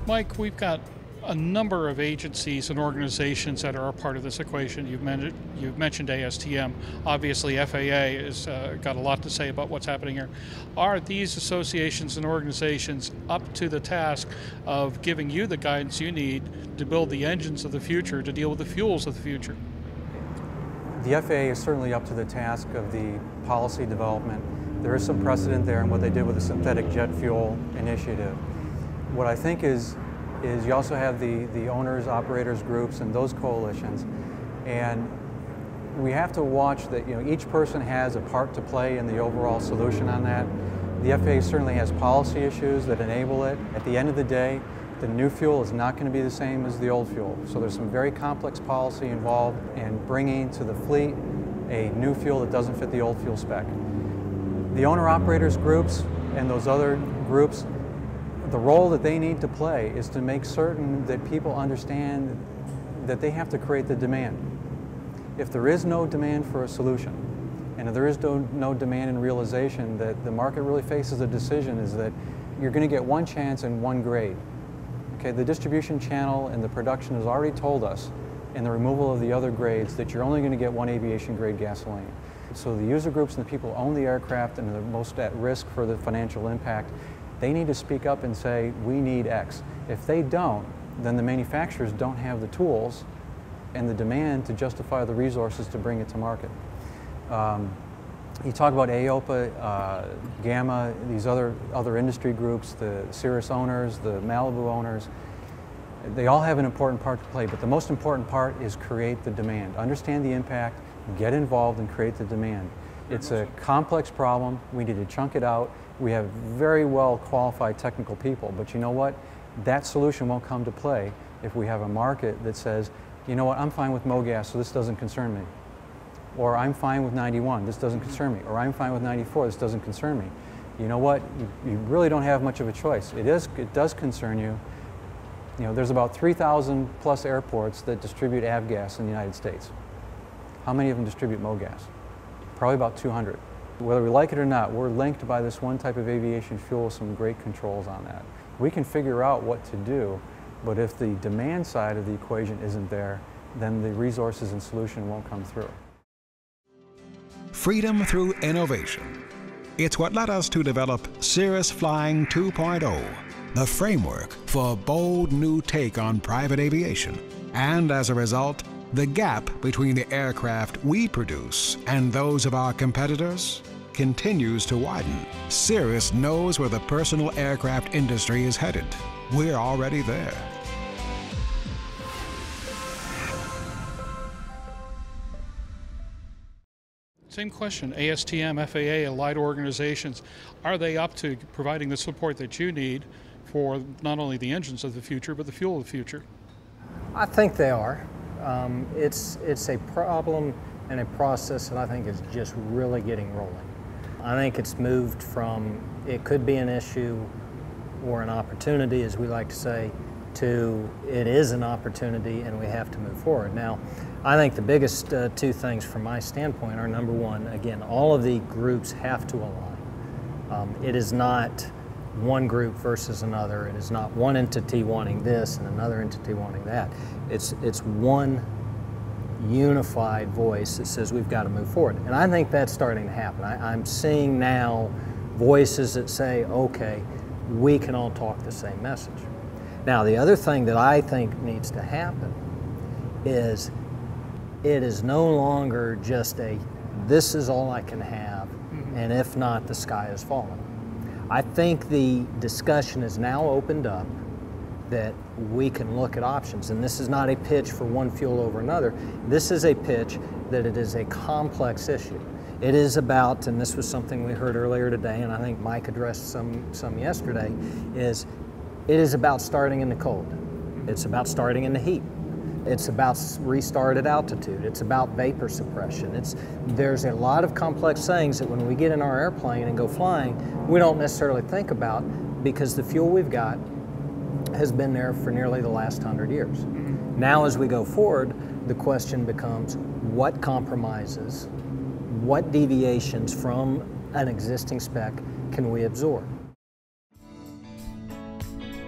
Mike, we've got a number of agencies and organizations that are a part of this equation. You've mentioned ASTM. Obviously, FAA has got a lot to say about what's happening here. Are these associations and organizations up to the task of giving you the guidance you need to build the engines of the future, to deal with the fuels of the future? The FAA is certainly up to the task of the policy development. There is some precedent there in what they did with the synthetic jet fuel initiative. What I think is you also have the owners, operators groups, and those coalitions, and we have to watch that each person has a part to play in the overall solution on that. The FAA certainly has policy issues that enable it. At the end of the day, the new fuel is not going to be the same as the old fuel, so there's some very complex policy involved in bringing to the fleet a new fuel that doesn't fit the old fuel spec. The owner-operators groups and those other groups, the role that they need to play is to make certain that people understand that they have to create the demand. If there is no demand for a solution, and if there is no demand and realization that the market really faces a decision is that you're going to get one chance and one grade. Okay, the distribution channel and the production has already told us in the removal of the other grades that you're only going to get one aviation grade gasoline. So the user groups and the people who own the aircraft and are the most at risk for the financial impact, they need to speak up and say, we need X. If they don't, then the manufacturers don't have the tools and the demand to justify the resources to bring it to market. You talk about AOPA, Gamma, these other industry groups, the Cirrus owners, the Malibu owners, they all have an important part to play, but the most important part is create the demand. Understand the impact, get involved and create the demand. It's a complex problem, we need to chunk it out. We have very well qualified technical people, but you know what? That solution won't come to play if we have a market that says, you know what, I'm fine with MoGas, so this doesn't concern me. Or I'm fine with 91, this doesn't concern me. Or I'm fine with 94, this doesn't concern me. You know what? You really don't have much of a choice. It does concern you. There's about 3,000 plus airports that distribute AvGas in the United States. How many of them distribute MoGas? Probably about 200. Whether we like it or not, we're linked by this one type of aviation fuel with some great controls on that. We can figure out what to do, but if the demand side of the equation isn't there, then the resources and solution won't come through. Freedom through innovation. It's what led us to develop Cirrus Flying 2.0, the framework for a bold new take on private aviation. And as a result, the gap between the aircraft we produce and those of our competitors continues to widen. Cirrus knows where the personal aircraft industry is headed. We're already there. Same question, ASTM, FAA, allied organizations, are they up to providing the support that you need for not only the engines of the future, but the fuel of the future? I think they are. It's a problem and a process that I think is just really getting rolling. I think it's moved from, it could be an issue or an opportunity, as we like to say, to it is an opportunity and we have to move forward. Now, I think the biggest two things from my standpoint are, number one, again, all of the groups have to align. It is not one group versus another. It is not one entity wanting this and another entity wanting that. It's one unified voice that says we've got to move forward. And I think that's starting to happen. I'm seeing now voices that say, okay, we can all talk the same message. Now, the other thing that I think needs to happen is it is no longer just a, this is all I can have, and if not, the sky is falling. I think the discussion is now opened up that we can look at options, and this is not a pitch for one fuel over another. This is a pitch that it is a complex issue. It is about, and this was something we heard earlier today, and I think Mike addressed some yesterday, it is about starting in the cold. It's about starting in the heat. It's about restart at altitude. It's about vapor suppression. There's a lot of complex things that when we get in our airplane and go flying, we don't necessarily think about, because the fuel we've got has been there for nearly the last 100 years. Now as we go forward, the question becomes, what compromises, what deviations from an existing spec can we absorb?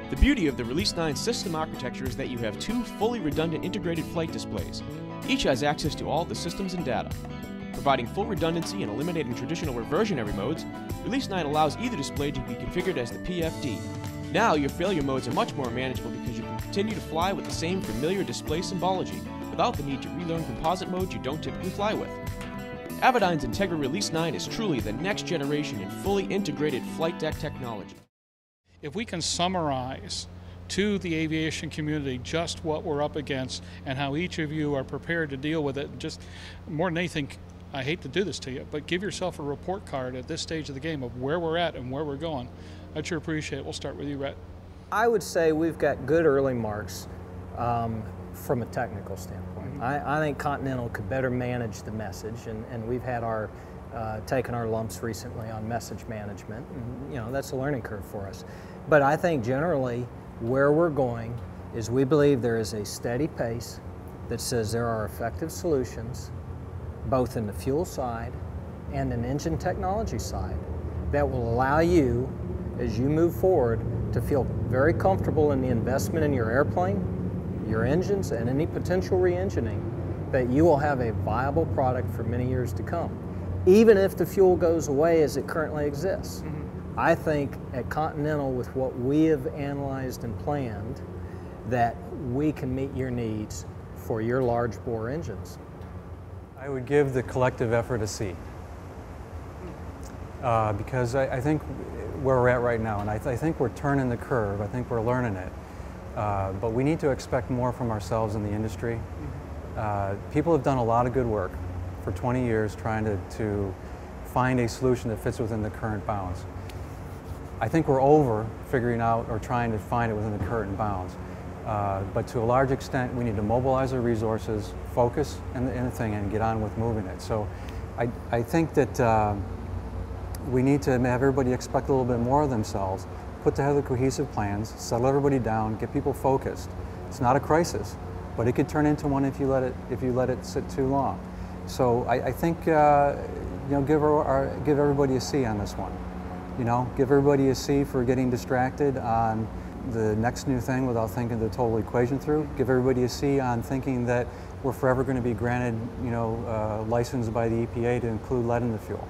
The beauty of the Release 9 system architecture is that you have two fully redundant integrated flight displays. Each has access to all the systems and data. Providing full redundancy and eliminating traditional reversionary modes, Release 9 allows either display to be configured as the PFD. Now your failure modes are much more manageable because you can continue to fly with the same familiar display symbology without the need to relearn composite modes you don't typically fly with. Avidyne's Integra Release 9 is truly the next generation in fully integrated flight deck technology. If we can summarize to the aviation community just what we're up against and how each of you are prepared to deal with it, just more than anything, I hate to do this to you, but give yourself a report card at this stage of the game of where we're at and where we're going. I'd sure appreciate it. We'll start with you, Rhett. I would say we've got good early marks from a technical standpoint. I think Continental could better manage the message, and we've had our taken our lumps recently on message management, and you know, that's a learning curve for us. But I think generally where we're going is we believe there is a steady pace that says there are effective solutions both in the fuel side and an engine technology side that will allow you, as you move forward, to feel very comfortable in the investment in your airplane, your engines, and any potential re-engineering, that you will have a viable product for many years to come, even if the fuel goes away as it currently exists. I think at Continental, with what we have analyzed and planned, that we can meet your needs for your large bore engines. I would give the collective effort a C. Because I think where we're at right now, and I think we're turning the curve, I think we're learning it, but we need to expect more from ourselves in the industry. People have done a lot of good work for 20 years trying to find a solution that fits within the current bounds. I think we're over figuring out or trying to find it within the current bounds. But to a large extent, we need to mobilize our resources, focus in the thing, and get on with moving it. So I think that we need to have everybody expect a little bit more of themselves, put together cohesive plans, settle everybody down, get people focused. It's not a crisis, but it could turn into one if you let it sit too long. So I think you know, give everybody a C on this one. You know, give everybody a C for getting distracted on the next new thing without thinking the total equation through. Give everybody a C on thinking that we're forever going to be granted, you know, license by the EPA to include lead in the fuel.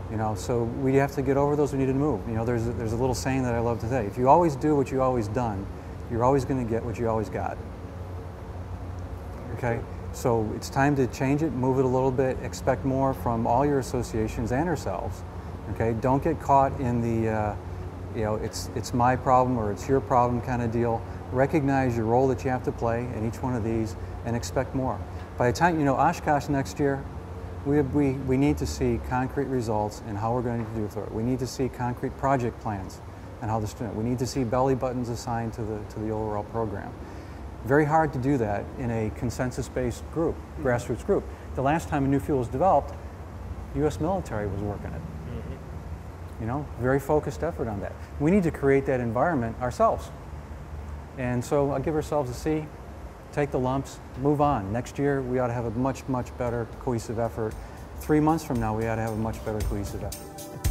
You know, so we have to get over those. We need to move. You know, there's a little saying that I love today. If you always do what you always done, you're always going to get what you always got. Okay, so it's time to change it, move it a little bit, expect more from all your associations and yourselves. Okay, don't get caught in the you know, it's my problem or it's your problem kind of deal. Recognize your role that you have to play in each one of these and expect more. By the time, you know, Oshkosh next year, we need to see concrete results in how we're going to do it. We need to see concrete project plans and how this is doing. We need to see belly buttons assigned to the overall program. Very hard to do that in a consensus-based group, grassroots group. The last time a new fuel was developed, the U.S. military was working it. You know, very focused effort on that. We need to create that environment ourselves. And so I'll give ourselves a C, take the lumps, move on. Next year, we ought to have a much, much better cohesive effort. 3 months from now, we ought to have a much better cohesive effort.